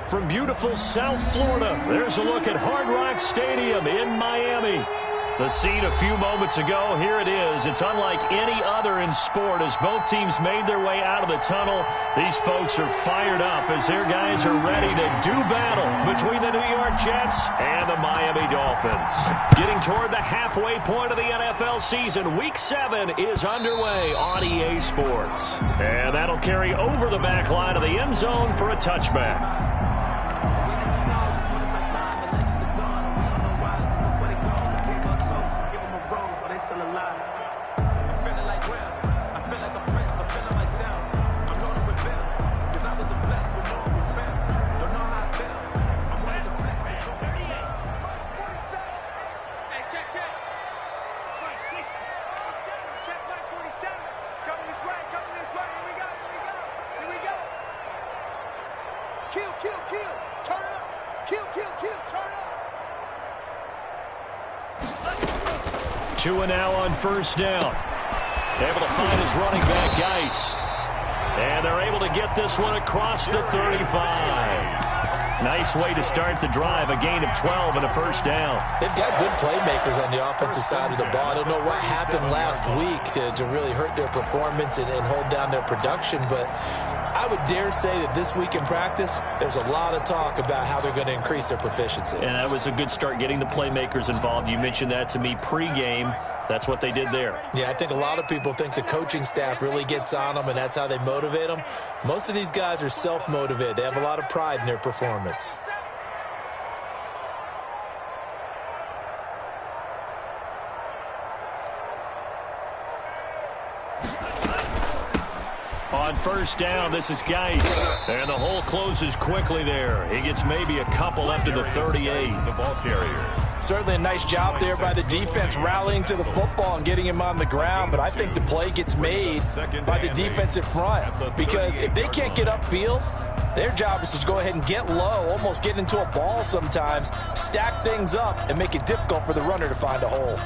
from beautiful South Florida. There's a look at Hard Rock Stadium in Miami. The scene a few moments ago, here it is. It's unlike any other in sport as both teams made their way out of the tunnel. These folks are fired up as their guys are ready to do battle between the New York Jets and the Miami Dolphins. Getting toward the halfway point of the NFL season, Week 7 is underway on EA Sports. And that'll carry over the back line of the end zone for a touchback. Two and now on first down. Able to find his running back, Geis. And they're able to get this one across the 35. Nice way to start the drive. A gain of 12 and a first down. They've got good playmakers on the offensive side of the ball. I don't know what happened last week to really hurt their performance and hold down their production, but I would dare say that this week in practice, there's a lot of talk about how they're going to increase their proficiency. And that was a good start getting the playmakers involved. You mentioned that to me pregame. That's what they did there. Yeah, I think a lot of people think the coaching staff really gets on them, and that's how they motivate them. Most of these guys are self-motivated. They have a lot of pride in their performance. On first down, this is Geis. And the hole closes quickly there. He gets maybe a couple up to the 38. The ball carrier. Certainly a nice job there by the defense rallying to the football and getting him on the ground, but I think the play gets made by the defensive front because if they can't get upfield, their job is to go ahead and get low, almost get into a ball sometimes, stack things up, and make it difficult for the runner to find a hole.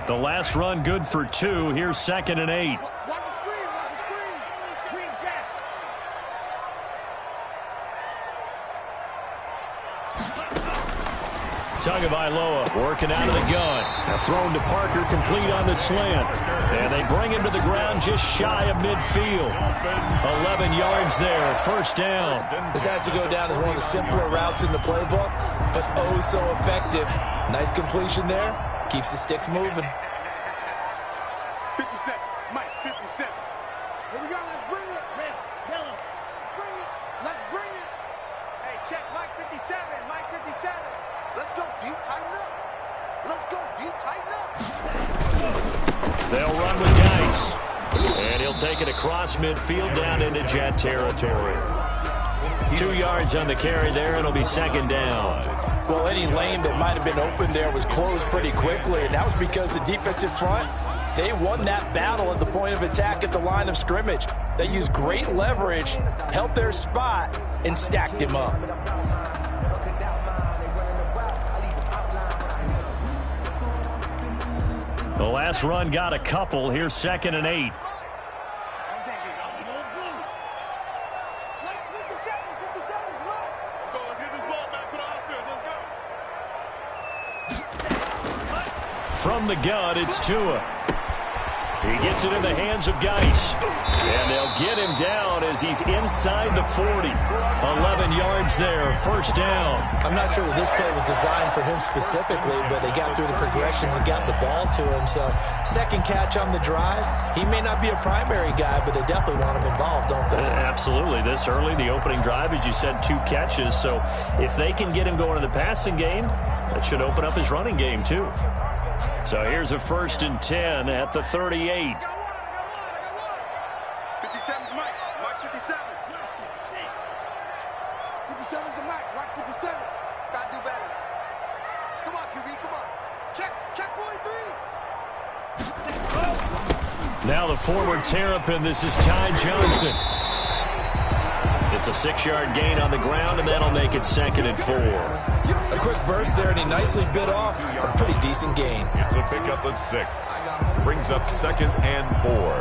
The last run good for 2. Here's 2nd and 8. Tagovailoa working out of the gun. Thrown to Parker, complete on the slant. And they bring him to the ground just shy of midfield. 11 yards there, first down. This has to go down as one of the simpler routes in the playbook, but oh so effective. Nice completion there. Keeps the sticks moving. 57, Mike, 57. Here we go, let's bring it. Red, yellow. Bring it, let's bring it. Hey, check Mike 57, Mike 57. Let's go, D, tighten up. Let's go, D, tighten up. They'll run with Geis. And he'll take it across midfield down into Jet territory. 2 yards on the carry there. It'll be 2nd down. Well, any lane that might have been open there was closed pretty quickly, and that was because the defensive front, they won that battle at the point of attack at the line of scrimmage. They used great leverage, held their spot, and stacked him up. The last run got a couple. Here's 2nd and 8. From the gun, it's Tua. He gets it in the hands of Geis. And they'll get him down as he's inside the 40. 11 yards there, first down. I'm not sure that this play was designed for him specifically, but they got through the progressions and got the ball to him. So, second catch on the drive. He may not be a primary guy, but they definitely want him involved, don't they? Absolutely. This early, the opening drive, as you said, 2 catches. So, if they can get him going in the passing game, that should open up his running game, too. So here's a 1st and 10 at the 38. 57's Mike. Mike 57. 57's the Mike. Mike 57. Gotta do better. Come on, QB. Come on. Check 43. Now the forward Terrapin. This is Ty Johnson. It's a 6-yard gain on the ground, and that'll make it 2nd and 4. A quick burst there, and he nicely bit off a pretty decent gain. It's a pickup of 6. Brings up 2nd and 4.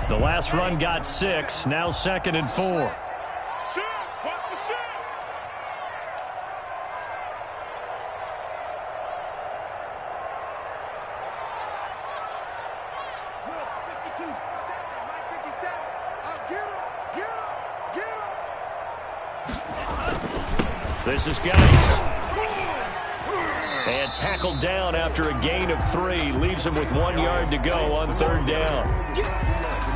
The last run got 6, now 2nd and 4. This is Geis. And tackled down after a gain of 3. Leaves him with 1 yard to go on 3rd down.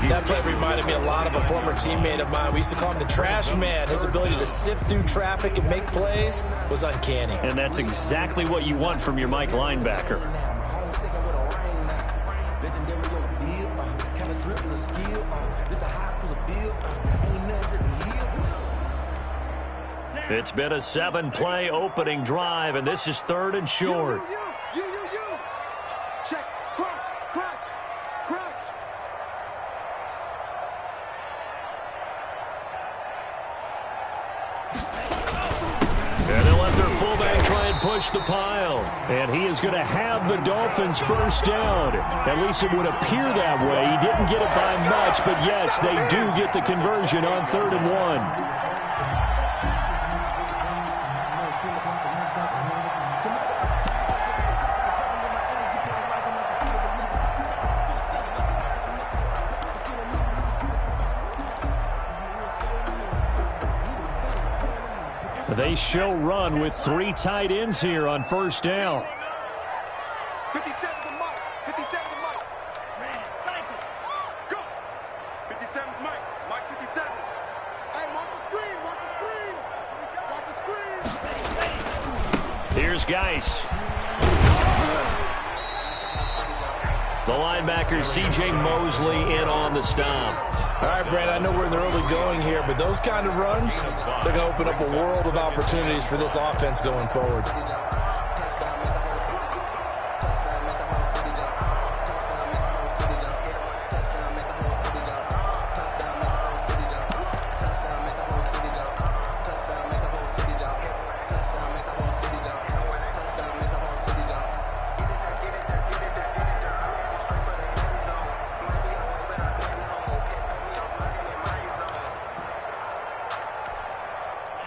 That play reminded me a lot of a former teammate of mine. We used to call him the trash man. His ability to sift through traffic and make plays was uncanny. And that's exactly what you want from your Mike linebacker. It's been a 7-play opening drive, and this is 3rd and short. Check. Crouch. And they'll let their fullback try and push the pile. And he is going to have the Dolphins first down. At least it would appear that way. He didn't get it by much, but yes, they do get the conversion on 3rd and 1. They show run with 3 tight ends here on 1st down. 57 to Mike. 57 to Mike. Go. 57 to Mike. Mike 57. Hey, watch the screen. Watch the screen. Here's Geis. The linebacker, C.J. Mosley, in on the stop. All right, Brad, I know we're in the early going here, but those kind of runs, they're going to open up a world of opportunities for this offense going forward.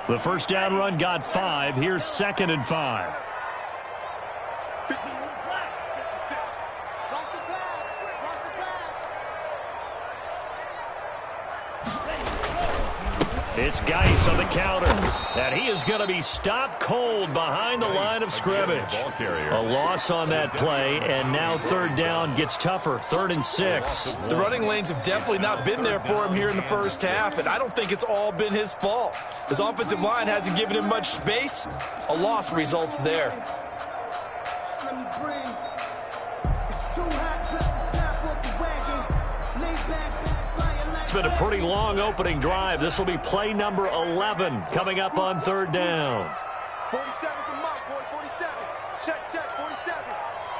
The first down run got 5. Here's 2nd and 5. It's Geis on the counter. And he is going to be stopped cold behind the line of scrimmage. A loss on that play, and now 3rd down gets tougher. 3rd and 6. The running lanes have definitely not been there for him here in the first half, and I don't think it's all been his fault. His offensive line hasn't given him much space. A loss results there. It's been a pretty long opening drive. This will be play number 11 coming up on 3rd down. 47 to Mike, boy, 47. Check, 47.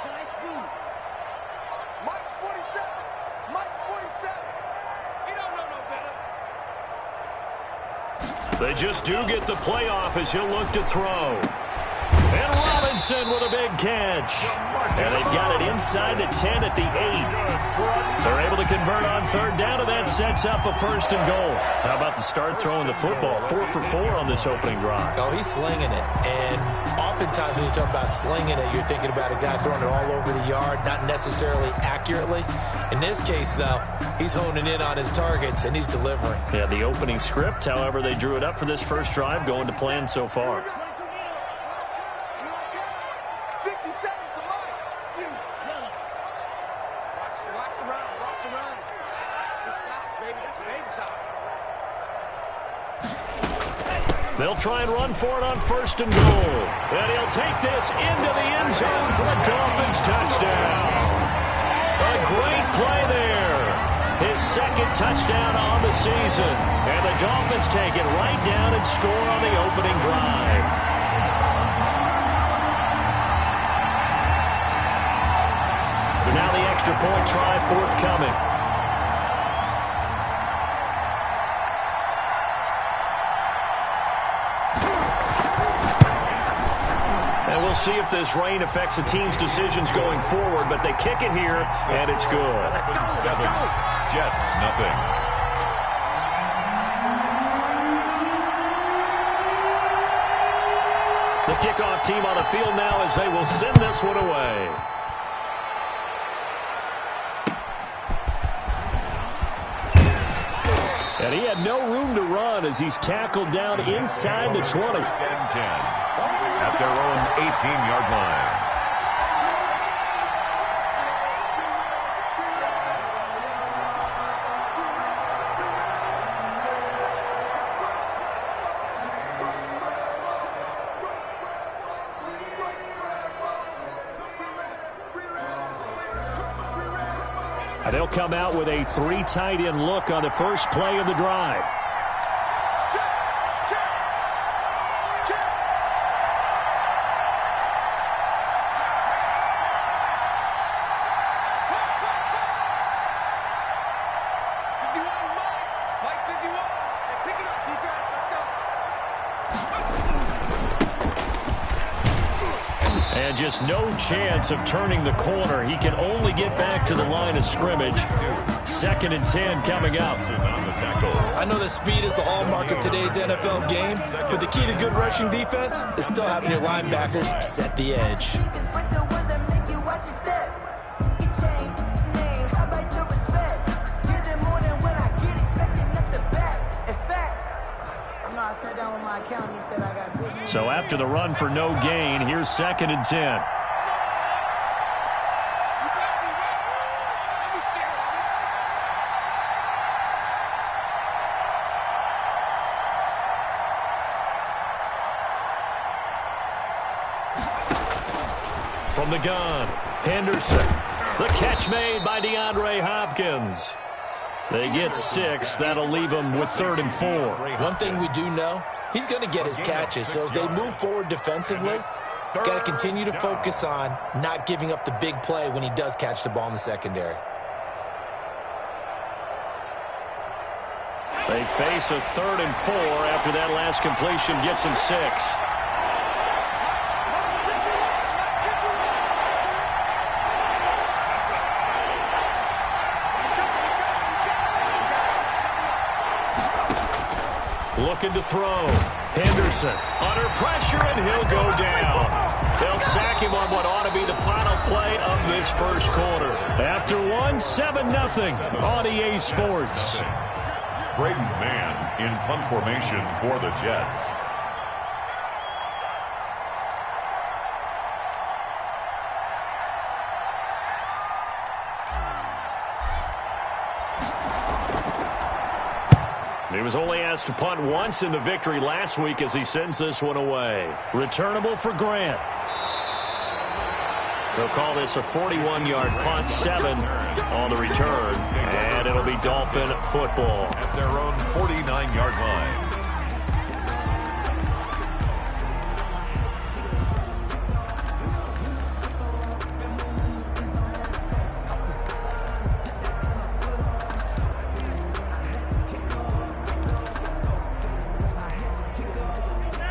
Nice move. Mike's 47. Mike's 47. He don't know no better. They just do get the playoff as he'll look to throw. And Robinson with a big catch. And they've got it inside the 10 at the 8. They're able to convert on 3rd down, and that sets up a 1st and goal. How about the start throwing the football? 4 for 4 on this opening drive. Oh, he's slinging it. And oftentimes when you talk about slinging it, you're thinking about a guy throwing it all over the yard, not necessarily accurately. In this case, though, he's honing in on his targets, and he's delivering. Yeah, the opening script, however, they drew it up for this first drive, going to plan so far. They'll try and run for it on 1st and goal. And he'll take this into the end zone for a Dolphins touchdown. A great play there. his second touchdown on the season. And the Dolphins take it right down and score on the opening drive. Now the extra point try forthcoming. And we'll see if this rain affects the team's decisions going forward, but they kick it here, and it's good. 7, Jets, nothing. The kickoff team on the field now as they will send this one away. And he had no room to run as he's tackled down inside the 20. 10 at their own 18-yard line. And they'll come out with a 3 tight end look on the first play of the drive. And just no chance of turning the corner. He can only get back to the line of scrimmage. 2nd and 10 coming up. I know that speed is the hallmark of today's NFL game, but the key to good rushing defense is still having your linebackers set the edge. So after the run for no gain, here's 2nd and 10. From the gun, Henderson. The catch made by DeAndre Hopkins. They get 6. That'll leave them with 3rd and 4. One thing we do know, he's going to get his catches. So as they move forward defensively, got to continue to focus on not giving up the big play when he does catch the ball in the secondary. They face a 3rd and 4 after that last completion gets him 6. Looking to throw. Henderson under pressure, and he'll go down. They'll sack him on what ought to be the final play of this first quarter. After one, 7-0 on EA Sports. Braden Mann in punt formation for the Jets. He was only asked to punt once in the victory last week as he sends this one away. Returnable for Grant. They'll call this a 41-yard punt, 7 on the return, and it'll be Dolphin football. At their own 49-yard line.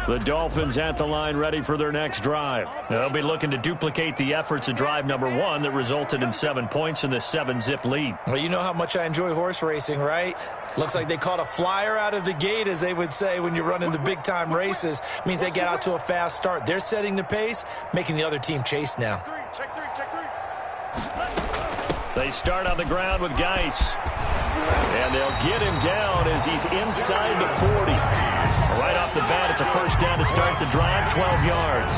The Dolphins at the line ready for their next drive. They'll be looking to duplicate the efforts of drive number 1 that resulted in 7 points in the 7-zip lead. Well, you know how much I enjoy horse racing, right? Looks like they caught a flyer out of the gate, as they would say when you're running the big-time races. Means they get out to a fast start. They're setting the pace, making the other team chase now. Check three. They start on the ground with Geis. And they'll get him down as he's inside the 40. Right off the bat, it's a first down to start the drive, 12 yards.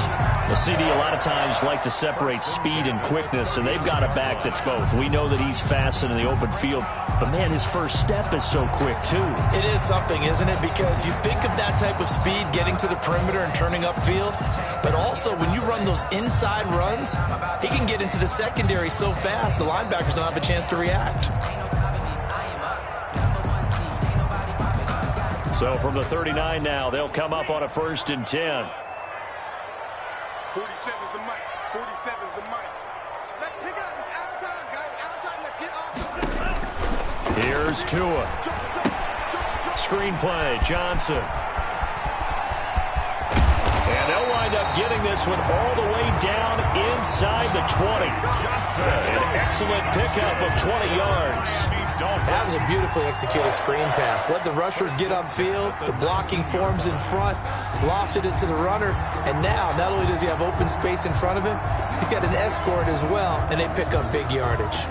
The CD a lot of times like to separate speed and quickness, and they've got a back that's both. We know that he's fast in the open field, but, man, his first step is so quick, too. It is something, isn't it? Because you think of that type of speed getting to the perimeter and turning upfield, but also when you run those inside runs, he can get into the secondary so fast the linebackers don't have a chance to react. So from the 39 now, they'll come up on a 1st and 10. 47's the mic. 47's the mic. Let's pick it up. It's out of time, guys. Out of time. Let's get off. Here's Tua. Screenplay, Johnson. And they'll wind up getting this one all the way down inside the 20. An excellent pickup of 20 yards. That was a beautifully executed screen pass. Let the rushers get upfield. The blocking forms in front. Lofted it to the runner. And now, not only does he have open space in front of him, he's got an escort as well, and they pick up big yardage.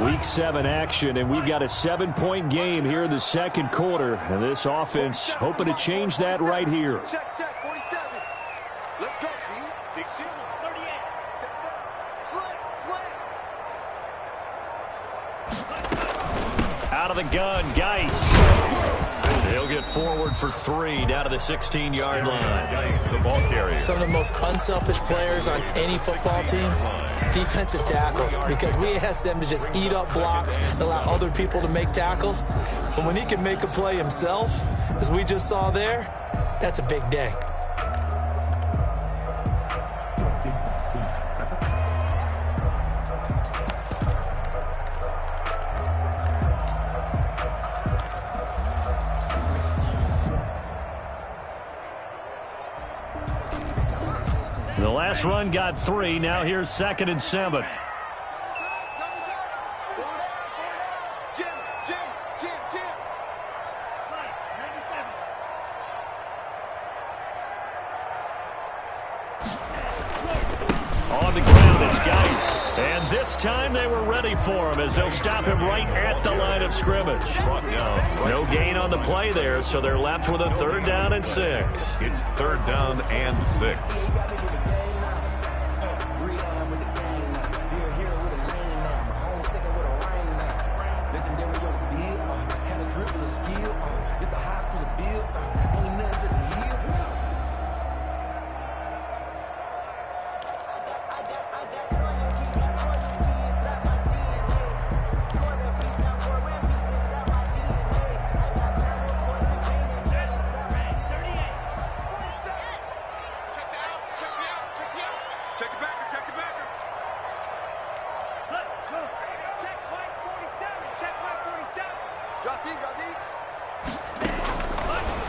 Week 7 action, and we've got a 7-point game here in the second quarter. And this offense hoping to change that right here. Check, 47. Let's go, D. Big signal. 38. Step it up. Slam. Out of the gun, Geis. He'll get forward for 3 down to the 16-yard line. The ball carrier. Some of the most unselfish players on any football team, defensive tackles, because we ask them to just eat up blocks, allow other people to make tackles. But when he can make a play himself, as we just saw there, that's a big day. The last run got 3. Now here's 2nd and 7. Jim. On the ground, it's Geis. And this time they were ready for him as they'll stop him right at the line of scrimmage. No gain on the play there, so they're left with a 3rd down and 6. It's 3rd down and 6.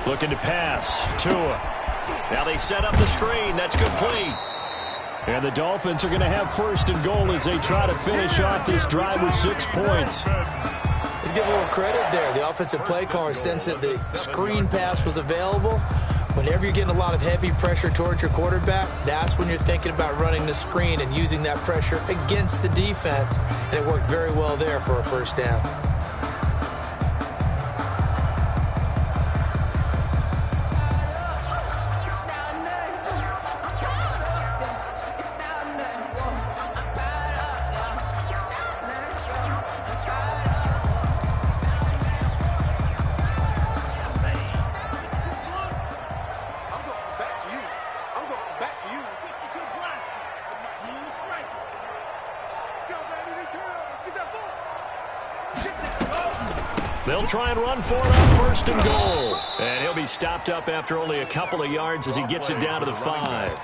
Looking to pass. Tua. Now they set up the screen. That's complete. And the Dolphins are going to have 1st and goal as they try to finish off this drive with 6 points. Let's give a little credit there. The offensive play caller sensed that the screen pass was available. Whenever you're getting a lot of heavy pressure towards your quarterback, that's when you're thinking about running the screen and using that pressure against the defense. And it worked very well there for a 1st down. They'll try and run for it on 1st and goal. And he'll be stopped up after only a couple of yards as he gets it down to the 5.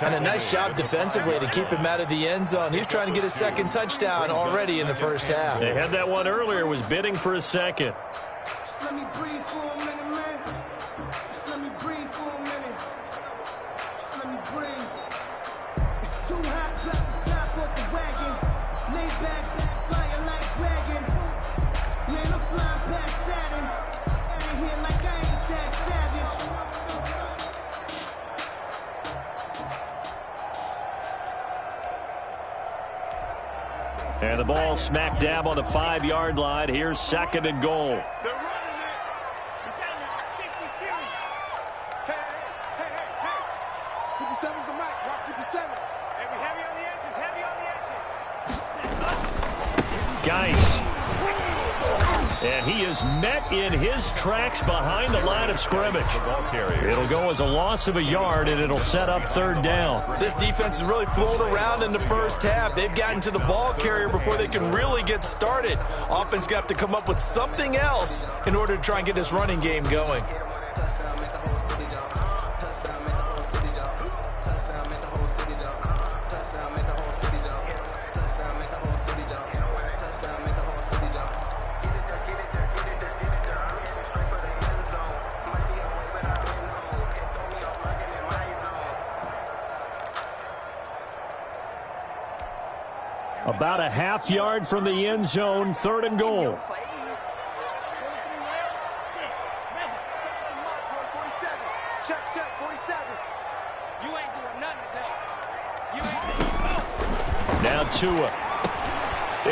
And a nice job defensively to keep him out of the end zone. He's trying to get a 2nd touchdown already in the 1st half. They had that one earlier, was bidding for a 2nd. Just let me breathe for a minute, man. Just let me breathe for a minute. Just let me breathe. It's too hot, drop the top off the wagon. Lay back, flying like dragon. Man, I'm flying past Saturn. Out of here like I ain't that savage. And the ball smack dab on the 5-yard line. Here's 2nd and goal. They're running it. Lieutenant, 50 fury. Hey. 57's the mic. Rock 57. Hey, we heavy on the edges. Heavy on the edges. Geis. And he is met in his tracks behind the line of scrimmage. It'll go as a loss of a yard, and it'll set up third down. This defense has really flown around in the first half. They've gotten to the ball carrier before they can really get started. Offense got to come up with something else in order to try and get this running game going. About a half yard from the end zone, 3rd and goal. Check, 47. You ain't doing nothing today. Now Tua.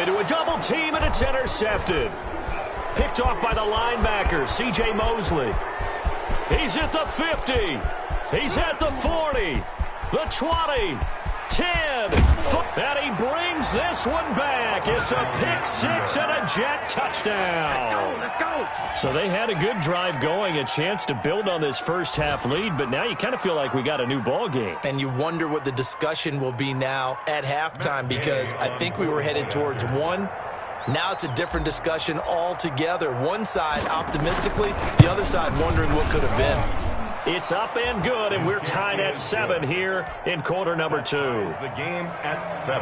Into a double team, and it's intercepted. Picked off by the linebacker, C.J. Mosley. He's at the 50. He's at the 40. The 20. 10. And he brings this one back. It's a pick six and a Jet touchdown. Let's go. So they had a good drive going, a chance to build on this first half lead, but now you kind of feel like we got a new ball game. And you wonder what the discussion will be now at halftime, because I think we were headed towards one. Now it's a different discussion altogether. One side optimistically, the other side wondering what could have been. It's up and good, and we're tied at 7 here in quarter number 2. The game at 7.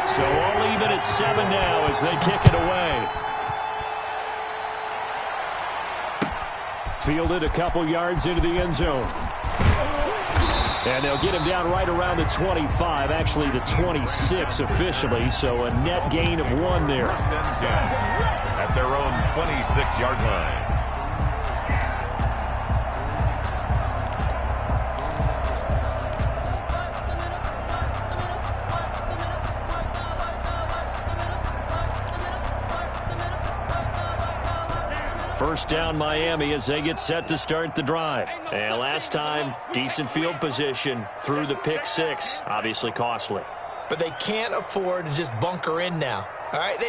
So all even at 7 now as they kick it away. Fielded a couple yards into the end zone. And they'll get him down right around the 25, actually the 26 officially, so a net gain of 1 there. First and 10 at their own 26-yard line. First down Miami as they get set to start the drive. And last time, decent field position through the pick six. Obviously costly. But they can't afford to just bunker in now. All right,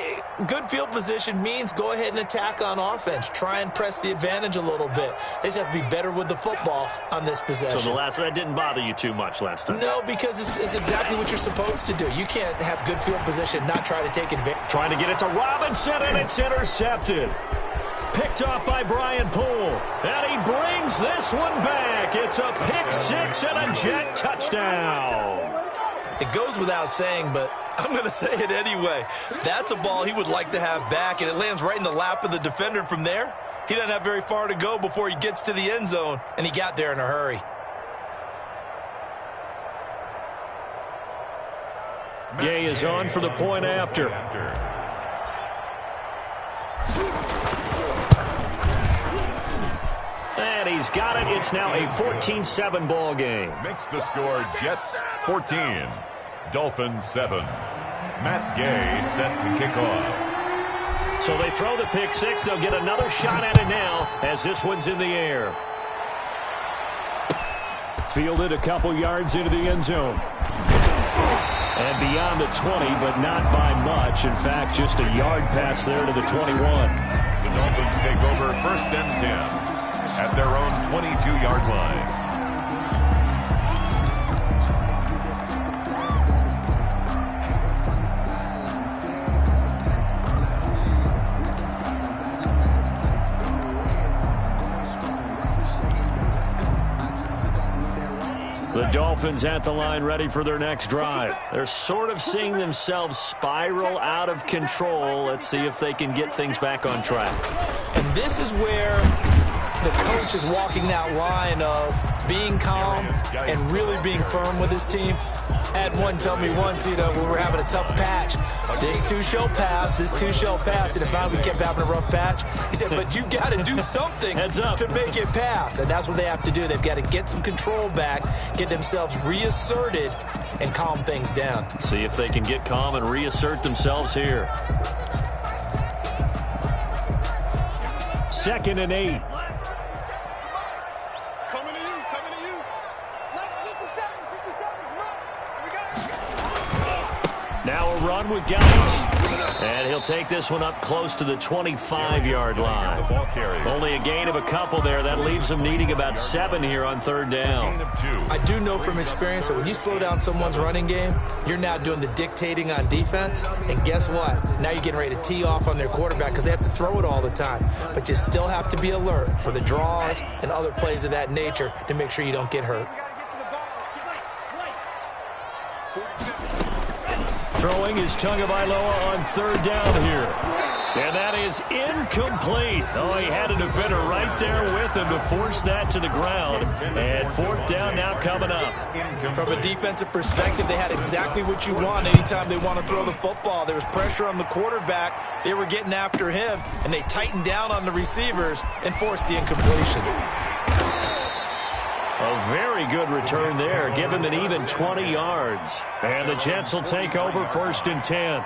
good field position means go ahead and attack on offense. Try and press the advantage a little bit. They just have to be better with the football on this possession. So that didn't bother you too much last time? No, because it's exactly what you're supposed to do. You can't have good field position, not try to take advantage. Trying to get it to Robinson, and it's intercepted. Picked off by Brian Poole. And he brings this one back. It's a pick six and a Jet touchdown. It goes without saying, but I'm going to say it anyway. That's a ball he would like to have back, and it lands right in the lap of the defender. From there, he doesn't have very far to go before he gets to the end zone, and he got there in a hurry. Gay is on for the point after. And he's got it. It's now a 14-7 ball game. Makes the score Jets 14, Dolphins 7. Matt Gay set to kick off. So they throw the pick six. They'll get another shot at it now as this one's in the air. Fielded a couple yards into the end zone. And beyond the 20, but not by much. In fact, just a yard pass there to the 21. The Dolphins take over first and 10 at their own 22-yard line. The Dolphins at the line ready for their next drive. They're sort of seeing themselves spiral out of control. Let's see if they can get things back on track. And this is where the coach is walking that line of being calm and really being firm with his team. Had one tell me once, when we're having a tough patch, this too shall pass, this too shall pass. And if finally we kept having a rough patch, he said, but you got to do something to make it pass. And that's what they have to do. They've got to get some control back, get themselves reasserted, and calm things down. See if they can get calm and reassert themselves here. 2nd and 8. Now a run with guys. And he'll take this one up close to the 25-yard line. Only a gain of a couple there. That leaves him needing about 7 here on third down. I do know from experience that when you slow down someone's running game, you're now doing the dictating on defense. And guess what? Now you're getting ready to tee off on their quarterback because they have to throw it all the time. But you still have to be alert for the draws and other plays of that nature to make sure you don't get hurt. Throwing is Tagovailoa on third down here. And that is incomplete. Oh, he had a defender right there with him to force that to the ground. And fourth down now coming up. From a defensive perspective, they had exactly what you want anytime they want to throw the football. There was pressure on the quarterback. They were getting after him, and they tightened down on the receivers and forced the incompletion. A very good return there. Give him an even 20 yards. And the Jets will take over 1st and 10.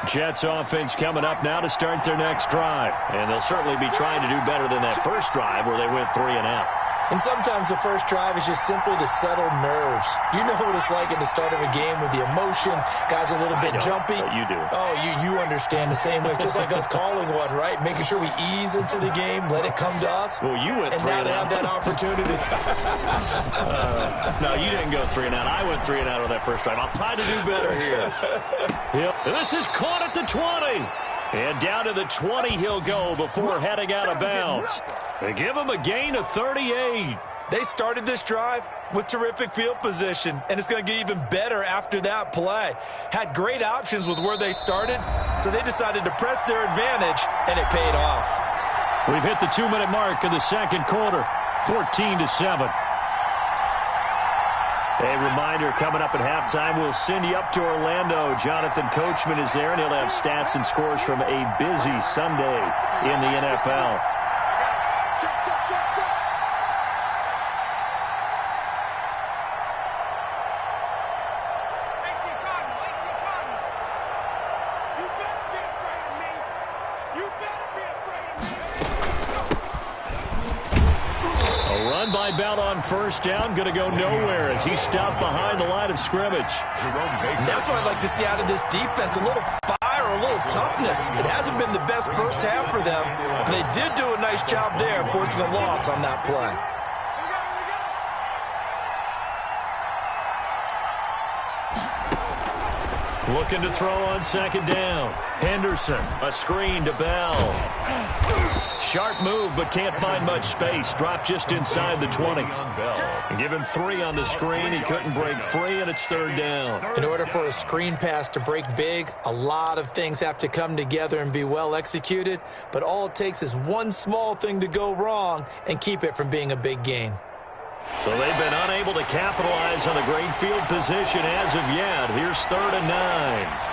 Jets offense coming up now to start their next drive. And they'll certainly be trying to do better than that first drive where they went 3 and out. And sometimes the first drive is just simply to settle nerves. You know what it's like at the start of a game with the emotion. Guys a little bit jumpy. You do. Oh, you understand the same way. It's just like us calling one, right? Making sure we ease into the game, let it come to us. Well, you went 3 and out. And now they have that opportunity. No, you didn't go 3 and out. I went 3 and out on that first drive. I'll try to do better here. Yep. This is caught at the 20. And down to the 20 he'll go before heading out of bounds. They give him a gain of 38. They started this drive with terrific field position, and it's going to get even better after that play. Had great options with where they started, so they decided to press their advantage, and it paid off. We've hit the 2-minute mark of the second quarter, 14-7. A reminder, coming up at halftime, we'll send you up to Orlando. Jonathan Coachman is there, and he'll have stats and scores from a busy Sunday in the NFL. First down, going to go nowhere as he stopped behind the line of scrimmage. And that's what I'd like to see out of this defense, a little fire, a little toughness. It hasn't been the best first half for them, but they did do a nice job there forcing a loss on that play. Looking to throw on second down. Henderson, a screen to Bell. Sharp move, but can't find much space. Dropped just inside the 20. And give him 3 on the screen. He couldn't break free, and it's third down. In order for a screen pass to break big, a lot of things have to come together and be well executed. But all it takes is one small thing to go wrong and keep it from being a big gain. So they've been unable to capitalize on the great field position as of yet. Here's 3rd and 9.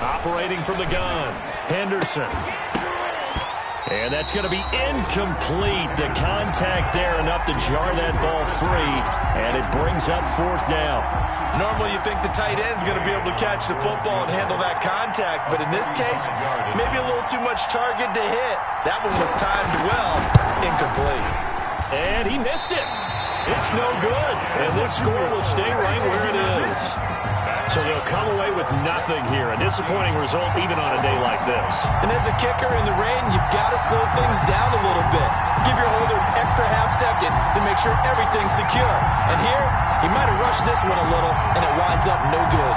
Operating from the gun, Henderson. And that's going to be incomplete. The contact there enough to jar that ball free, and it brings up 4th down. Normally you think the tight end's going to be able to catch the football and handle that contact, but in this case, maybe a little too much target to hit. That one was timed well, incomplete. And he missed it. It's no good, and this score will stay right where it is. So they'll come away with nothing here. A disappointing result even on a day like this. And as a kicker in the rain, you've got to slow things down a little bit. Give your holder an extra half second to make sure everything's secure. And here, he might have rushed this one a little, and it winds up no good.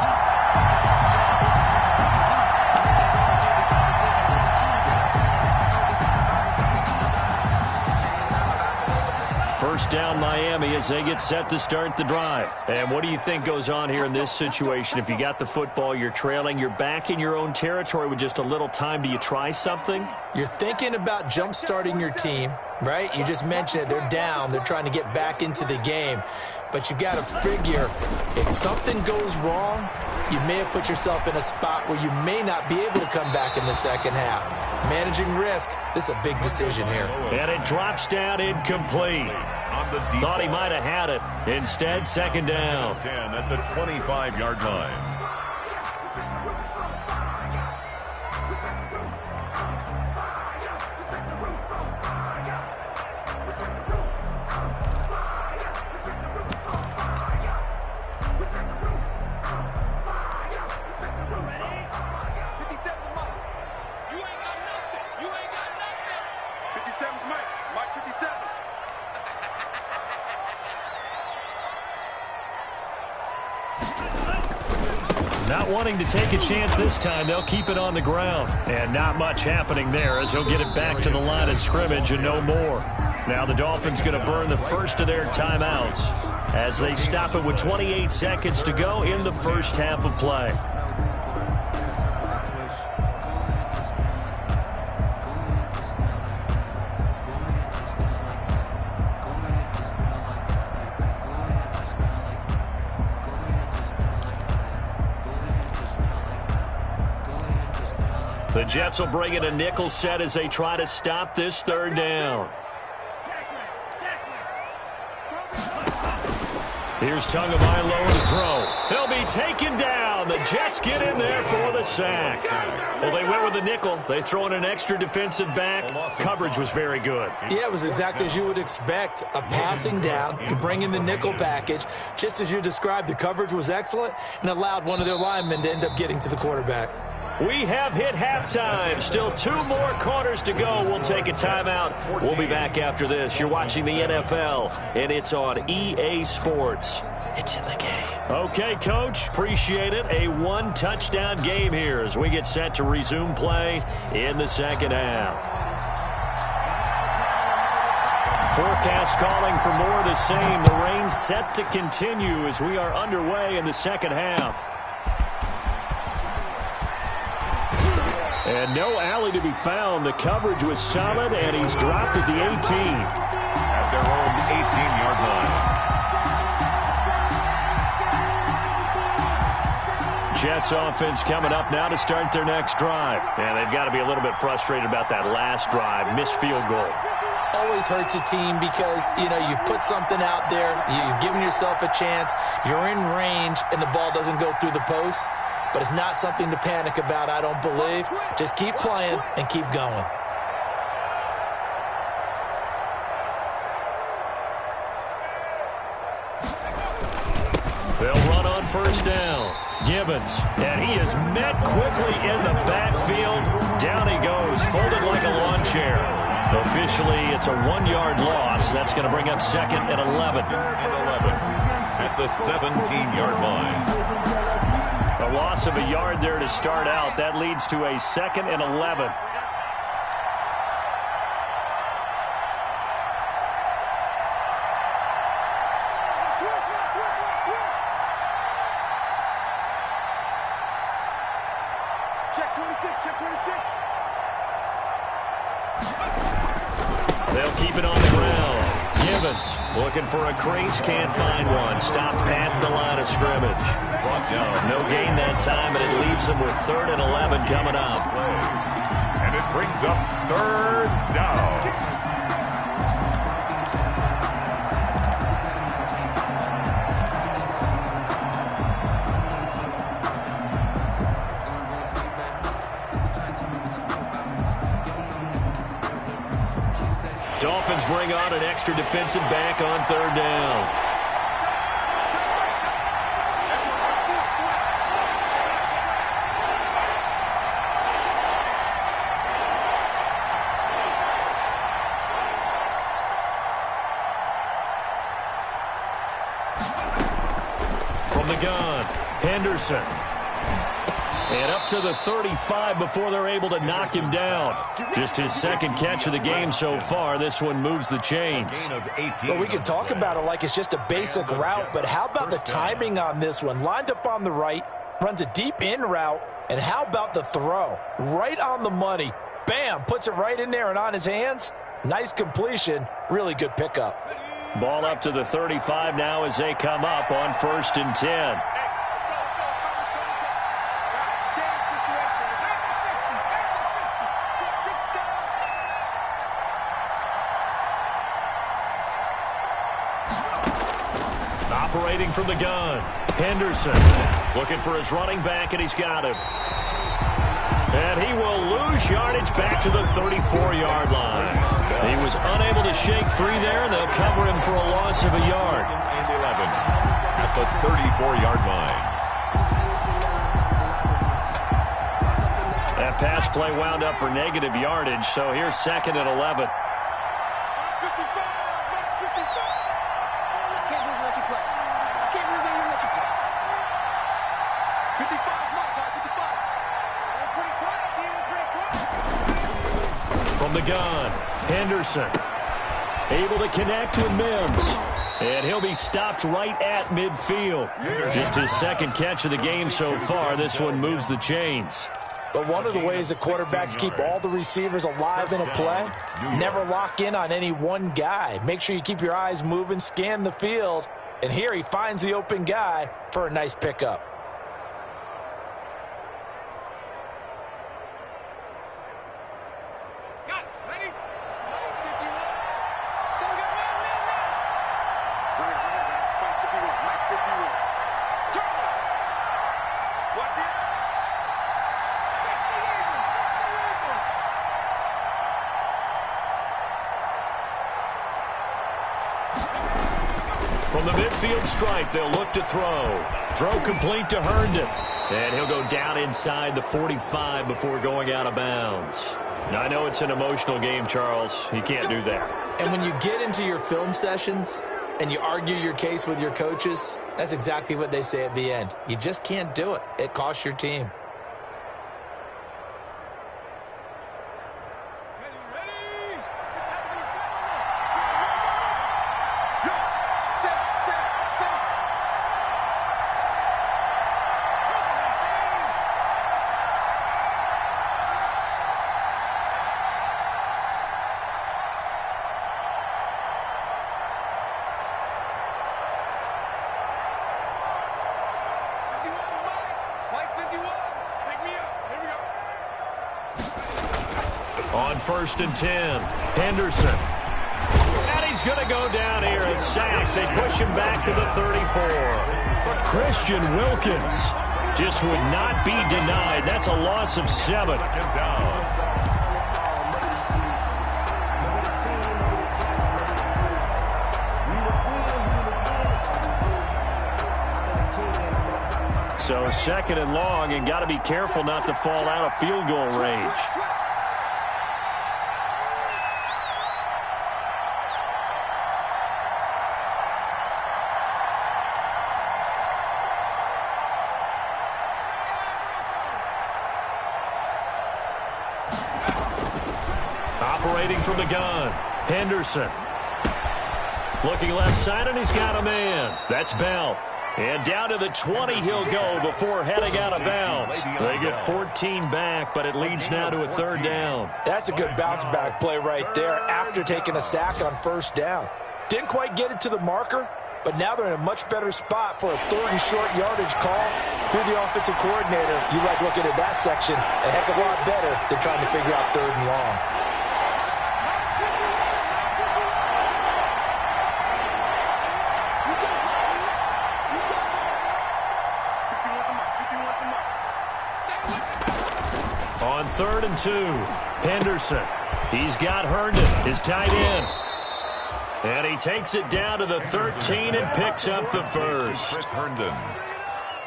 First down Miami as they get set to start the drive. And what do you think goes on here in this situation? If you got the football, you're trailing, you're back in your own territory with just a little time. Do you try something? You're thinking about jump-starting your team, right? You just mentioned it. They're down. They're trying to get back into the game. But you got to figure if something goes wrong, you may have put yourself in a spot where you may not be able to come back in the second half. managing risk. This is a big decision here. And it drops down incomplete. Thought he might have had it. Instead, second down. 10 at the 25-yard line. Not wanting to take a chance this time, they'll keep it on the ground. And not much happening there as he'll get it back to the line of scrimmage and no more. Now the Dolphins going to burn the first of their timeouts as they stop it with 28 seconds to go in the first half of play. The Jets will bring in a nickel set as they try to stop this third down. Here's Tagovailoa to throw. He'll be taken down. The Jets get in there for the sack. Well, they went with a nickel. They throw in an extra defensive back. Coverage was very good. Yeah, it was exactly as you would expect. A passing down. You bring in the nickel package. Just as you described, the coverage was excellent and allowed one of their linemen to end up getting to the quarterback. We have hit halftime. Still 2 more quarters to go. We'll take a timeout. We'll be back after this. You're watching the NFL, and it's on EA Sports. It's in the game. Okay, Coach. Appreciate it. A 1-touchdown game here as we get set to resume play in the second half. Forecast calling for more of the same. The rain set to continue as we are underway in the second half. And no alley to be found. The coverage was solid, and he's dropped at the 18. At their own 18-yard line. Jets offense coming up now to start their next drive. And they've got to be a little bit frustrated about that last drive. Missed field goal. Always hurts a team because, you know, you've put something out there. You've given yourself a chance. You're in range, and the ball doesn't go through the posts. But it's not something to panic about, I don't believe. Just keep playing and keep going. They'll run on first down. Gibbons, and he is met quickly in the backfield. Down he goes, folded like a lawn chair. Officially, it's a 1-yard loss. That's going to bring up second and 11. At the 17-yard line. A loss of a yard there to start out. That leads to a second and 11. Check 26, check 26. They'll keep it on the ground. Gibbons looking for a crease, can't find one. Stopped at the line of scrimmage. Brought down. No gain that time, and it leaves them with 3rd and 11 coming up. And it brings up 3rd down. Dolphins bring on an extra defensive back on 3rd down. From the gun, Henderson. And up to the 35 before they're able to knock him down. Just his second catch of the game so far. This one moves the chains. Well, we can talk about it like it's just a basic route, but how about the timing on this one? Lined up on the right, runs a deep in route, and how about the throw? Right on the money. Bam, puts it right in there and on his hands. Nice completion, really good pickup. Ball up to the 35 now as they come up on 1st and 10. Operating from the gun, Henderson looking for his running back, and he's got him. And he will lose yardage back to the 34-yard line. He was unable to shake free there. They'll cover him for a loss of a yard. And 11 at the 34-yard line. That pass play wound up for negative yardage, so here's 2nd and 11. From the gun, Henderson able to connect with Mims. And he'll be stopped right at midfield. Just his 2nd catch of the game so far. This one moves the chains. But one of the ways that quarterbacks keep all the receivers alive in a play, never lock in on any one guy. Make sure you keep your eyes moving, scan the field. And here he finds the open guy for a nice pickup. From the midfield stripe, they'll look to throw. Throw complete to Herndon. And he'll go down inside the 45 before going out of bounds. Now, I know it's an emotional game, Charles. You can't do that. And when you get into your film sessions and you argue your case with your coaches, that's exactly what they say at the end. You just can't do it. It costs your team. On 1st and 10, Henderson. And he's going to go down here and sack. They push him back to the 34. But Christian Wilkins just would not be denied. That's a loss of 7. So 2nd and long, and got to be careful not to fall out of field goal range. Operating from the gun, Henderson. Looking left side, and he's got a man. That's Bell. And down to the 20 he'll go before heading out of bounds. They get 14 back, but it leads now to a 3rd down. That's a good bounce-back play right there after taking a sack on 1st down. Didn't quite get it to the marker, but now they're in a much better spot for a 3rd and short yardage call through the offensive coordinator. You like looking at that section a heck of a lot better than trying to figure out 3rd and long. On 3rd and 2, Henderson. He's got Herndon, his tight end. And he takes it down to the 13 and picks up the 1st. Chris Herndon.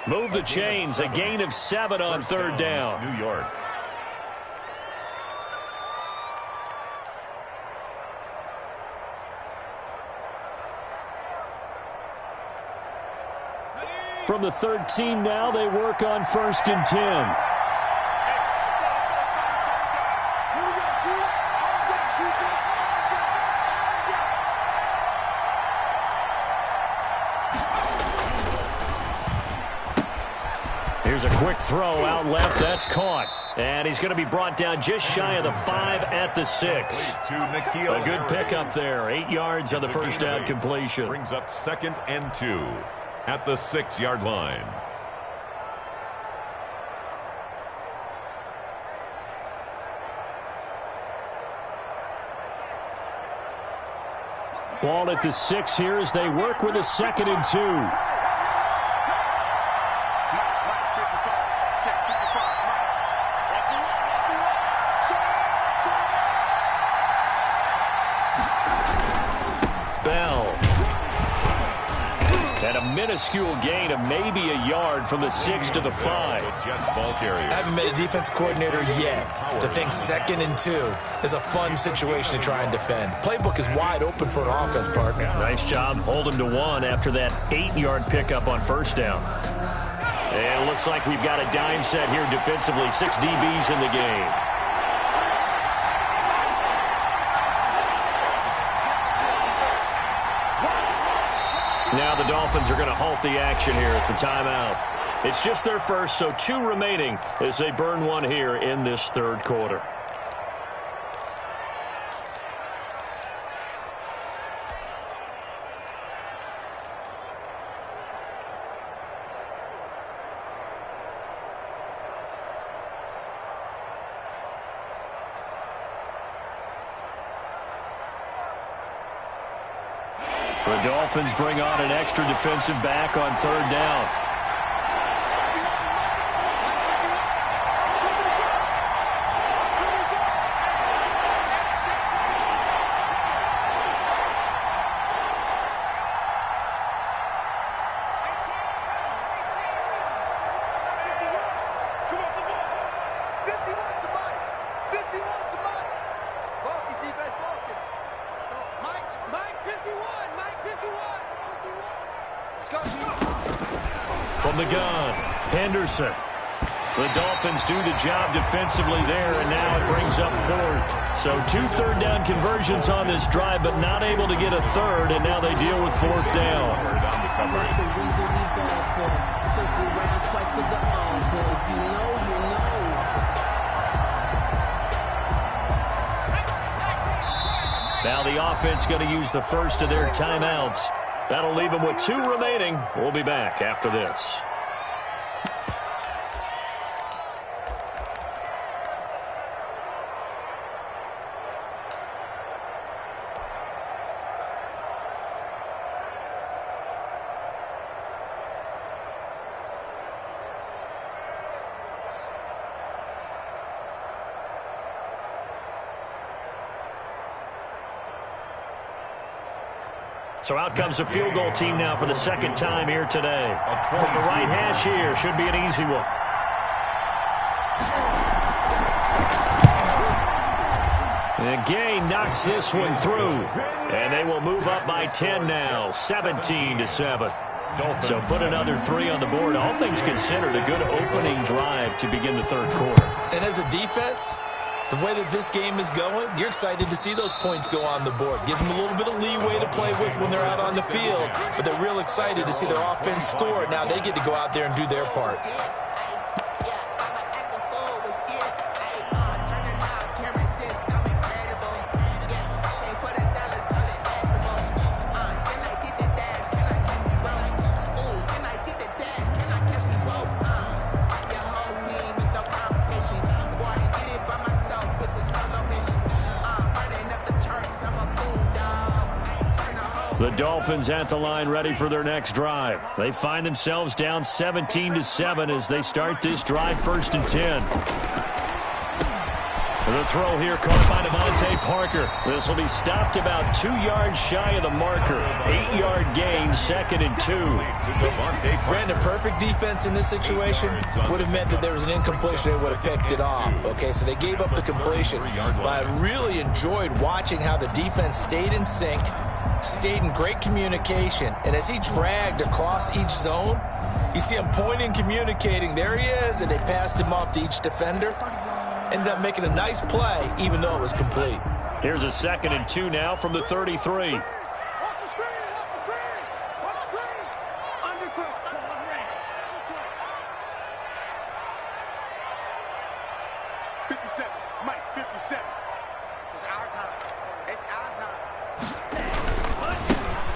Move the chains, a gain of 7 on 3rd down. New York. From the 13 now, they work on 1st and 10. Here's a quick throw out left. That's caught. And he's going to be brought down just shy of the 5 at the 6. A good pickup there. 8 yards on the 1st down completion. Brings up 2nd and 2 at the 6-yard line. Ball at the 6 here as they work with a 2nd and 2. And a minuscule gain of maybe a yard from the 6 to the 5. I haven't met a defense coordinator yet that thinks 2nd and 2 is a fun situation to try and defend. Playbook is wide open for an offense, partner. Nice job. Hold him to 1 after that 8-yard pickup on 1st down. And it looks like we've got a dime set here defensively. 6 DBs in the game. Now the Dolphins are going to halt the action here. It's a timeout. It's just their first, so 2 remaining as they burn 1 here in this 3rd quarter. The Dolphins bring on an extra defensive back on 3rd down. From the gun, Henderson. The Dolphins do the job defensively there, and now it brings up 4th. So 2 third-down conversions on this drive, but not able to get a 3rd, and now they deal with 4th down. Now the offense going to use the first of their timeouts. That'll leave them with 2 remaining. We'll be back after this. So out comes a field goal team now for the 2nd time here today. From the right hash here, should be an easy one. And Gay knocks this one through. And they will move up by 10 now, 17-7. So put another 3 on the board. All things considered, a good opening drive to begin the 3rd quarter. And as a defense, the way that this game is going, you're excited to see those points go on the board. Gives them a little bit of leeway to play with when they're out on the field, but they're real excited to see their offense score. Now they get to go out there and do their part. The Dolphins at the line ready for their next drive. They find themselves down 17-7 as they start this drive 1st and 10. The throw here caught by Devontae Parker. This will be stopped about 2 yards shy of the marker. 8-yard gain, 2nd and 2. Brandon, perfect defense in this situation would have meant that there was an incompletion. They would have picked it off. Okay, so they gave up the completion. But I really enjoyed watching how the defense stayed in sync, stayed in great communication, and as he dragged across each zone, you see him pointing, communicating. There he is, and they passed him off to each defender. Ended up making a nice play, even though it was complete. Here's a 2nd and 2 now from the 33.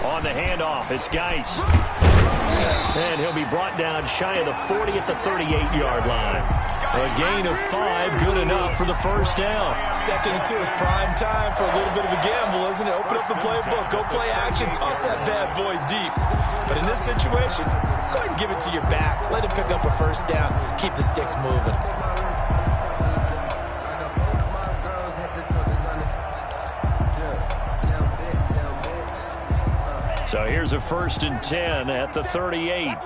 On the handoff, it's Geis. And he'll be brought down shy of the 40 at the 38-yard line. A gain of 5, good enough for the first down. 2nd and 2 is prime time for a little bit of a gamble, isn't it? Open up the playbook, go play action, toss that bad boy deep. But in this situation, go ahead and give it to your back. Let him pick up a first down. Keep the sticks moving. So here's a 1st and 10 at the 38.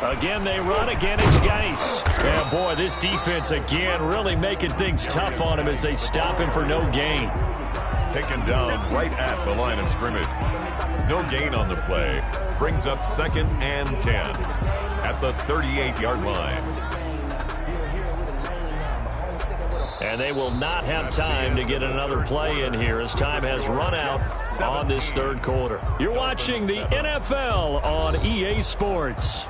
Again, they run. Again, it's Geis. And, boy, this defense, again, really making things tough on him as they stop him for no gain. Taken down right at the line of scrimmage. No gain on the play. Brings up 2nd and 10 at the 38-yard line. And they will not have time to get another play in here as time has run out on this 3rd quarter. You're watching the NFL on EA Sports.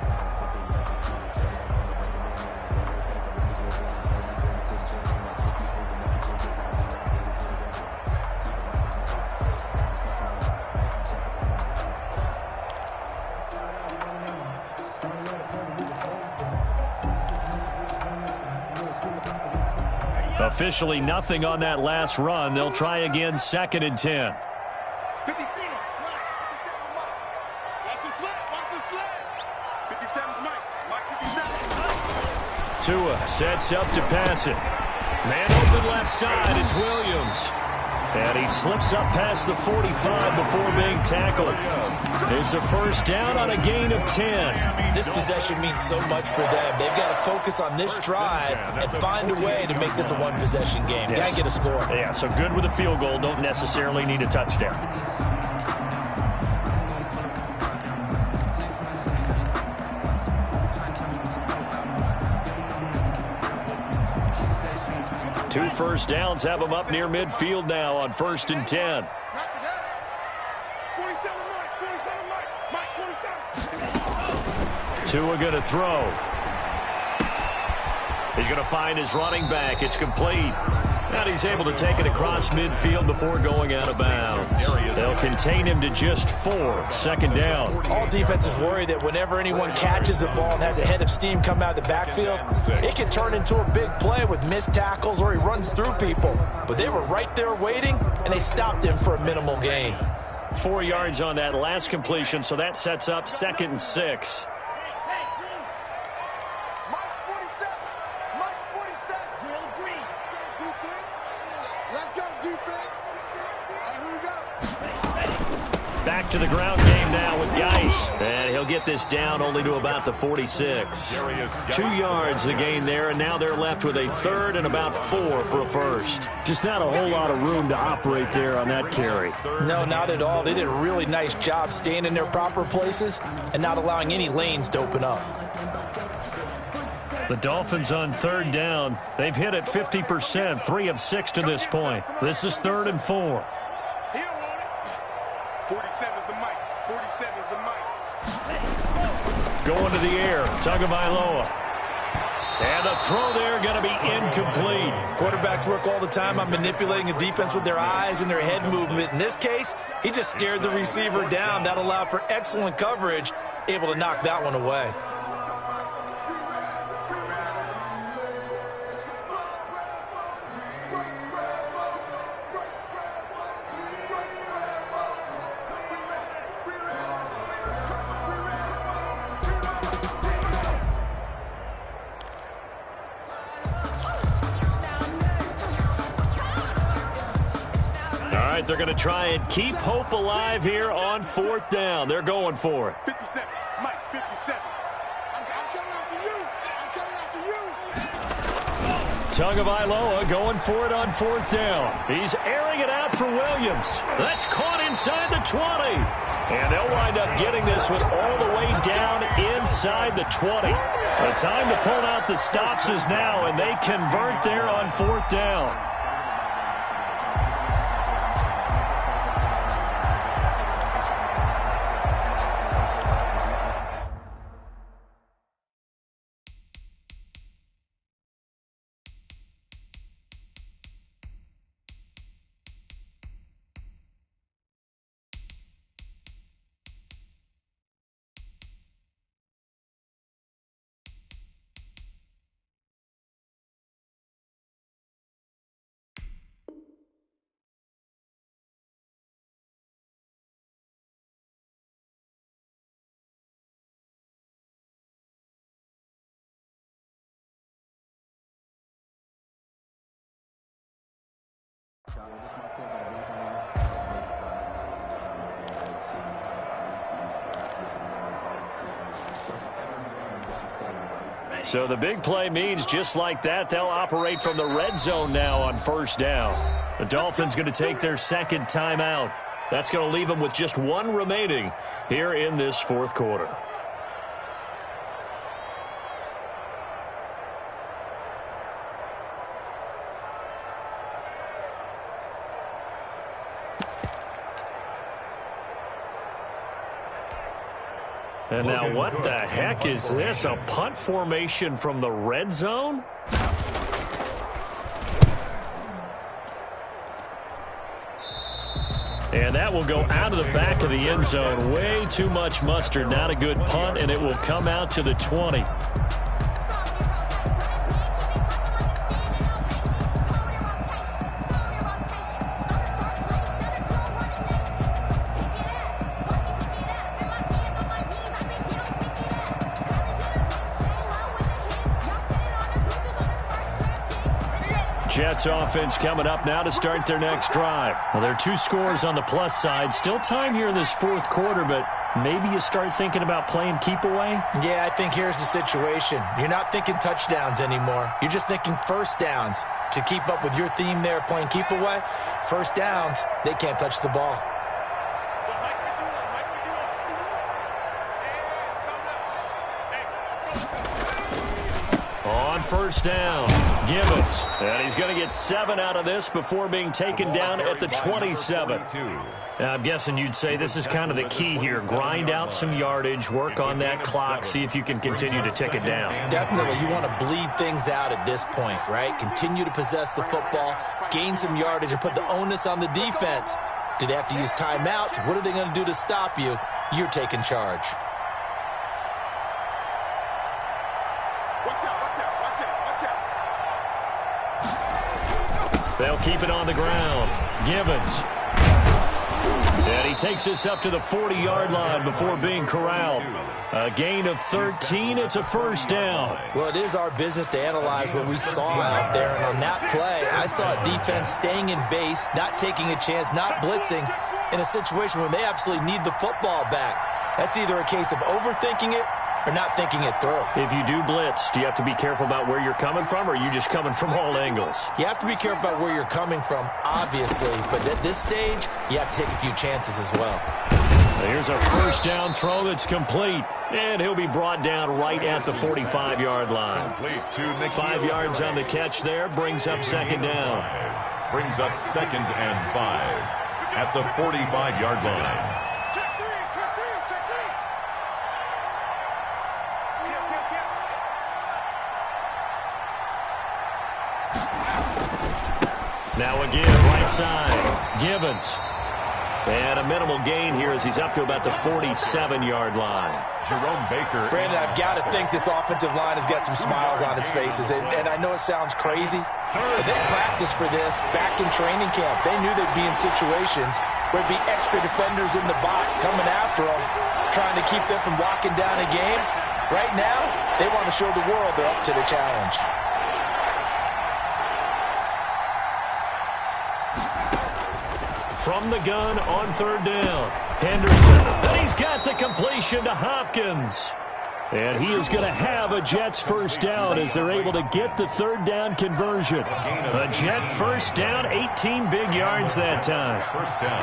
Officially nothing on that last run. They'll try again 2nd and 10. Tua sets up to pass it. Man open left side. It's Williams. And he slips up past the 45 before being tackled. It's a first down on a gain of 10. This possession means so much for them. They've got to focus on this drive and find a way to make this a one-possession game. Yes. Got to get a score. Yeah, so good with a field goal. Don't necessarily need a touchdown. Two first downs have them up near midfield now on 1st and 10. Tua going to throw. He's going to find his running back. It's complete. And he's able to take it across midfield before going out of bounds. They'll contain him to just 4. 2nd down. All defenses worry that whenever anyone catches the ball and has a head of steam come out of the backfield, it can turn into a big play with missed tackles or he runs through people. But they were right there waiting, and they stopped him for a minimal gain. 4 yards on that last completion, so that sets up 2nd and 6. Back to the ground game now with Geis. And he'll get this down only to about the 46. 2 yards the gain there, and now they're left with a 3rd and about 4 for a first. Just not a whole lot of room to operate there on that carry. No, not at all. They did a really nice job staying in their proper places and not allowing any lanes to open up. The Dolphins on 3rd down. They've hit it 50%, 3 of 6 to this point. This is 3rd and 4. 47 is the mic. 47 is the mic. Going to the air. Tagovailoa. And the throw there going to be incomplete. Quarterbacks work all the time on manipulating a defense with their eyes and their head movement. In this case, he just stared the receiver down. That allowed for excellent coverage, able to knock that one away. They're going to try and keep hope alive here on 4th down. They're going for it. 57. Mike, 57. I'm coming after you. I'm coming after you. Tagovailoa going for it on 4th down. He's airing it out for Williams. That's caught inside the 20. And they'll wind up getting this one all the way down inside the 20. The time to pull out the stops is now, and they convert there on 4th down. So the big play means just like that, they'll operate from the red zone now on first down. The Dolphins going to take their second timeout. That's going to leave them with just one remaining here in this fourth quarter. And now what the heck is this? A punt formation from the red zone? And that will go out of the back of the end zone. Way too much mustard. Not a good punt, and it will come out to the 20. Jets offense coming up now to start their next drive. Well, there are 2 scores on the plus side. Still time here in this fourth quarter, but maybe you start thinking about playing keep away? Yeah, I think here's the situation. You're not thinking touchdowns anymore. You're just thinking first downs. To keep up with your theme there, playing keep away, first downs, they can't touch the ball. On first down, Gibbons. And he's going to get 7 out of this before being taken down at the 27. Now, I'm guessing you'd say this is kind of the key here. Grind out some yardage, work on that clock, see if you can continue to tick it down. Definitely. You want to bleed things out at this point, right? Continue to possess the football, gain some yardage, and put the onus on the defense. Do they have to use timeouts? What are they going to do to stop you? You're taking charge. They'll keep it on the ground. Gibbons. And he takes this up to the 40-yard line before being corralled. A gain of 13. It's a first down. Well, it is our business to analyze what we saw out there. And on that play, I saw a defense staying in base, not taking a chance, not blitzing in a situation where they absolutely need the football back. That's either a case of overthinking it or not thinking it through. If you do blitz, do you have to be careful about where you're coming from, or are you just coming from all angles? You have to be careful about where you're coming from, obviously, but at this stage, you have to take a few chances as well. Here's a first down throw that's complete, and he'll be brought down right at the 45-yard line. 5 yards on the catch there, brings up second down. Brings up 2nd and 5 at the 45-yard line. Now again, right side, Gibbons. And a minimal gain here as he's up to about the 47-yard line. Jerome Baker. Brandon, I've got to think this offensive line has got some smiles on its faces. And I know it sounds crazy, but they practiced for this back in training camp. They knew they'd be in situations where it'd be extra defenders in the box coming after them, trying to keep them from locking down a game. Right now, they want to show the world they're up to the challenge. From the gun on third down, Henderson. And he's got the completion to Hopkins. And he is going to have a Jets first down as they're able to get the third down conversion. A Jet first down, 18 big yards that time. First down.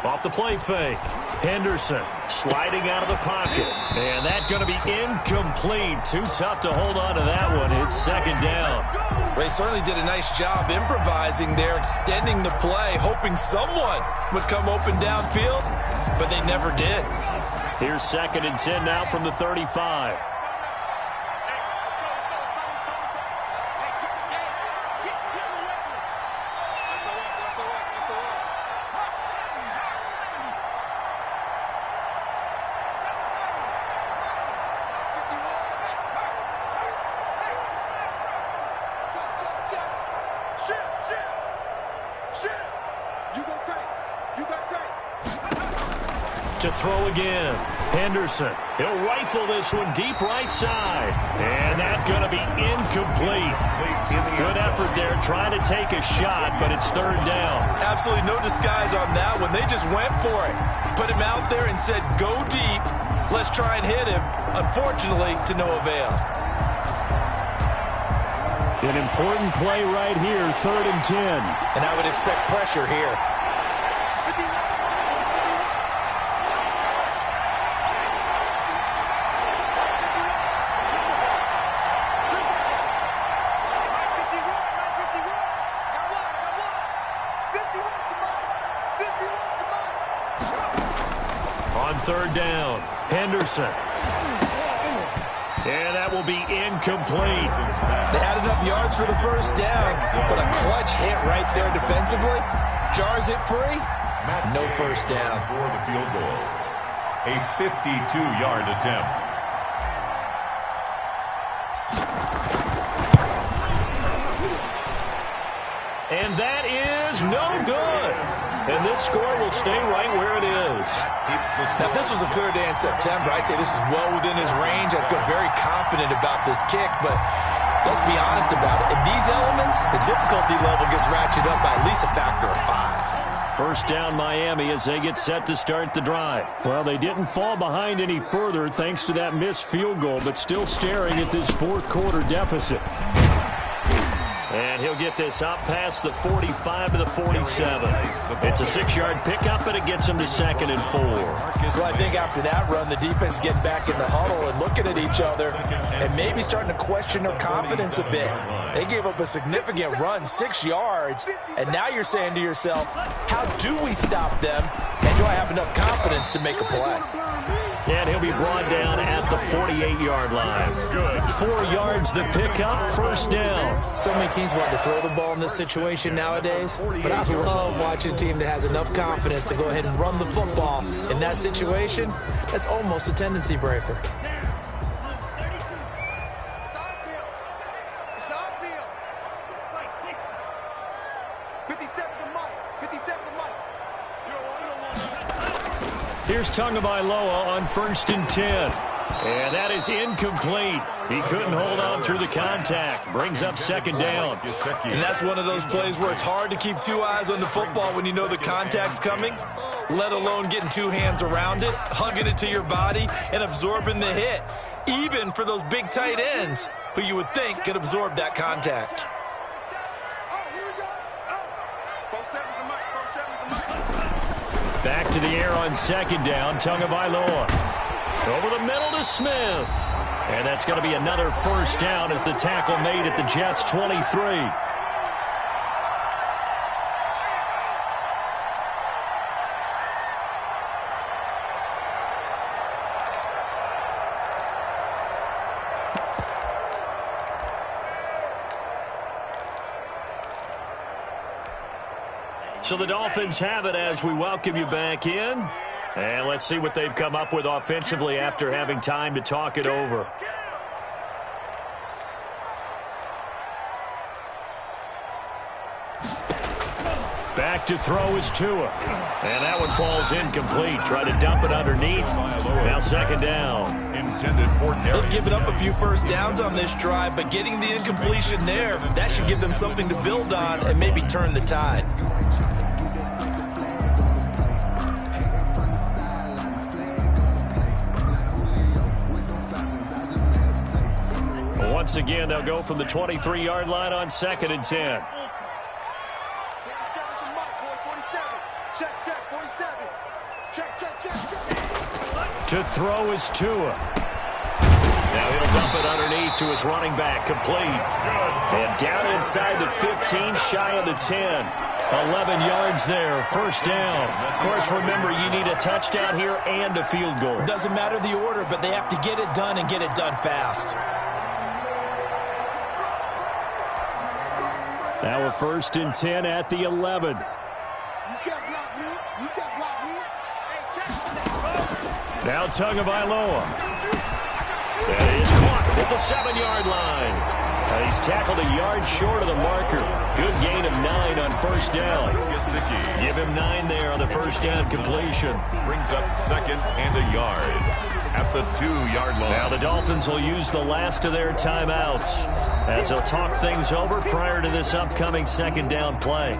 Off the play fake. Henderson sliding out of the pocket. And that's going to be incomplete. Too tough to hold on to that one. It's second down. They certainly did a nice job improvising there, extending the play, hoping someone would come open downfield, but they never did. Here's 2nd and 10 now from the 35. to throw again. Henderson. He'll rifle this one deep right side. And that's going to be incomplete. Good effort there trying to take a shot, but it's third down. Absolutely no disguise on that one. They just went for it. Put him out there and said, go deep. Let's try and hit him. Unfortunately, to no avail. An important play right here, 3rd and 10. And I would expect pressure here. On 3rd down, Henderson. And that will be incomplete. They had enough yards for the first down, but a clutch hit right there defensively. Jars it free. No first down. For the field goal. A 52-yard attempt. And that is no good. And this score will stay right where it is. Now, if this was a clear day in September, I'd say this is well within his range. I feel very confident about this kick, but let's be honest about it. In these elements, the difficulty level gets ratcheted up by at least a factor of 5. First down Miami as they get set to start the drive. Well, they didn't fall behind any further thanks to that missed field goal, but still staring at this fourth quarter deficit. And he'll get this up past the 45 to the 47. It's a 6-yard pickup, but it gets him to 2nd and 4. Well, I think after that run, the defense getting back in the huddle and looking at each other and maybe starting to question their confidence a bit. They gave up a significant run, 6 yards, and now you're saying to yourself, how do we stop them, and do I have enough confidence to make a play? And he'll be brought down at the 48-yard line. 4 yards the pickup, first down. So many teams want to throw the ball in this situation nowadays, but I love watching a team that has enough confidence to go ahead and run the football. In that situation, that's almost a tendency breaker. Here's Tagovailoa on 1st and 10. And that is incomplete. He couldn't hold on through the contact. Brings up 2nd down. And that's one of those plays where it's hard to keep 2 eyes on the football when you know the contact's coming, let alone getting 2 hands around it, hugging it to your body, and absorbing the hit. Even for those big tight ends who you would think could absorb that contact. Back to the air on 2nd down, Tagovailoa. Over the middle to Smith. And that's going to be another first down as the tackle made at the Jets' 23. So the Dolphins have it as we welcome you back in. And let's see what they've come up with offensively after having time to talk it over. Back to throw is Tua. And that one falls incomplete. Try to dump it underneath. Now 2nd down. They've given up a few first downs on this drive, but getting the incompletion there, that should give them something to build on and maybe turn the tide. Once again, they'll go from the 23-yard line on 2nd and 10. To throw is Tua. Now he'll dump it underneath to his running back, complete. And down inside the 15, shy of the 10. 11 yards there, first down. Of course, remember, you need a touchdown here and a field goal. Doesn't matter the order, but they have to get it done and get it done fast. Now a 1st and 10 at the 11. You can't block me. You can't block me. Now Tagovailoa. That is caught at the 7-yard line. He's tackled a yard short of the marker. Good gain of 9 on first down. Give him 9 there on the first down completion. Brings up 2nd and a yard at the 2-yard line. Now the Dolphins will use the last of their timeouts as they'll talk things over prior to this upcoming 2nd down play.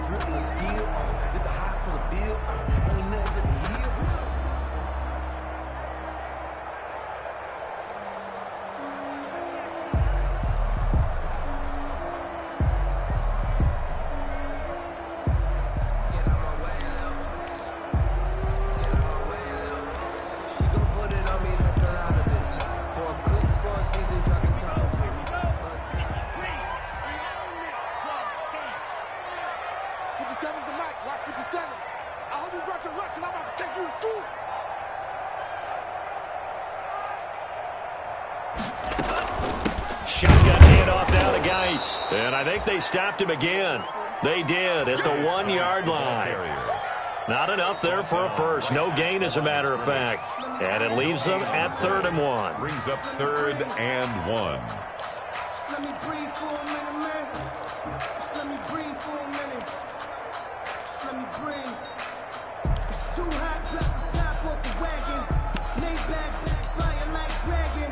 Shotgun handoff now to Geis. And I think they stopped him again. They did at the 1-yard line. Not enough there for a first. No gain, as a matter of fact. And it leaves them at 3rd and 1. Brings up 3rd and 1. Let me breathe for a minute, man. Let me breathe for a minute. Let me breathe. It's too hot, drop the top off the wagon. Lay back, flying like dragon.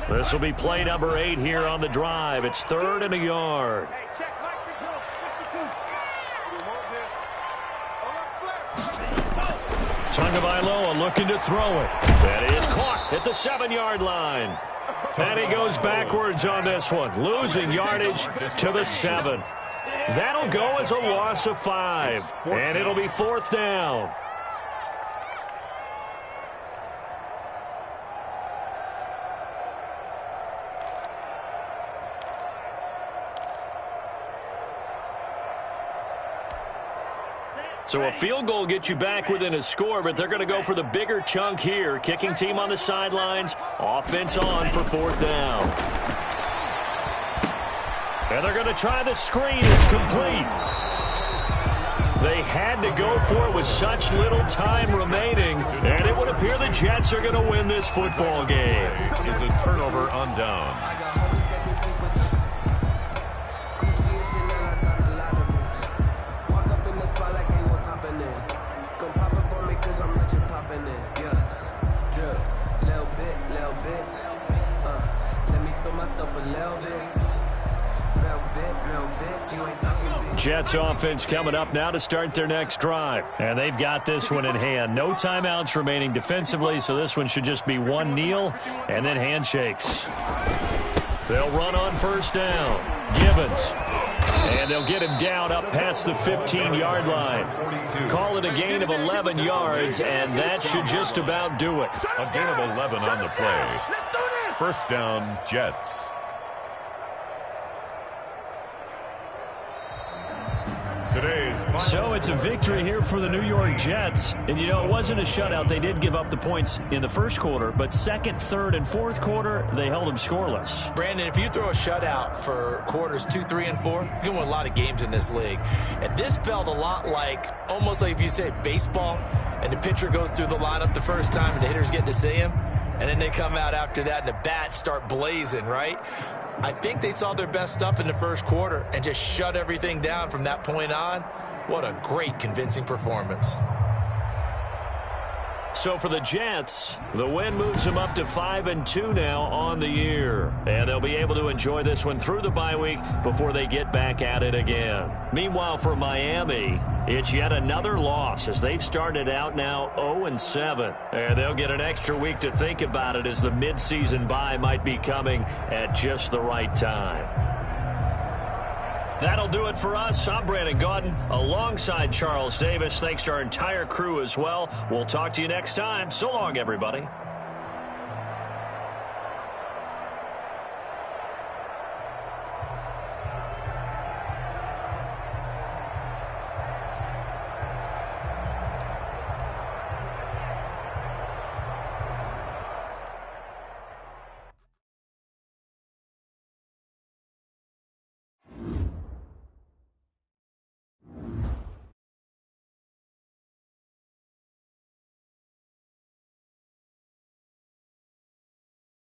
This will be play number 8 here on the drive. It's 3rd and a yard. Hey, check Mike 52. Tagovailoa looking to throw it. That is caught at the 7-yard line. And he goes backwards on this one, losing yardage to the 7. That'll go as a loss of 5. And it'll be 4th down. So a field goal gets you back within a score, but they're going to go for the bigger chunk here. Kicking team on the sidelines. Offense on for 4th down. And they're going to try the screen. It's complete. They had to go for it with such little time remaining, and it would appear the Jets are going to win this football game. Is a turnover on downs. Jets offense coming up now to start their next drive. And they've got this one in hand. No timeouts remaining defensively, so this one should just be one kneel and then handshakes. They'll run on first down. Gibbons. And they'll get him down up past the 15-yard line. Call it a gain of 11 yards, and that should just about do it. A gain of 11 on the play. First down, Jets. So it's a victory here for the New York Jets. And, you know, it wasn't a shutout. They did give up the points in the first quarter, but second, third, and fourth quarter, they held them scoreless. Brandon, if you throw a shutout for quarters 2, 3, and 4, you can win a lot of games in this league. And this felt a lot like, almost like if you say baseball, and the pitcher goes through the lineup the first time and the hitters get to see him, and then they come out after that and the bats start blazing, right? I think they saw their best stuff in the first quarter and just shut everything down from that point on. What a great, convincing performance. So for the Jets, the win moves them up to 5-2 now on the year. And they'll be able to enjoy this one through the bye week before they get back at it again. Meanwhile, for Miami, it's yet another loss as they've started out now 0-7. And they'll get an extra week to think about it as the midseason bye might be coming at just the right time. That'll do it for us. I'm Brandon Gaudin alongside Charles Davis. Thanks to our entire crew as well. We'll talk to you next time. So long, everybody.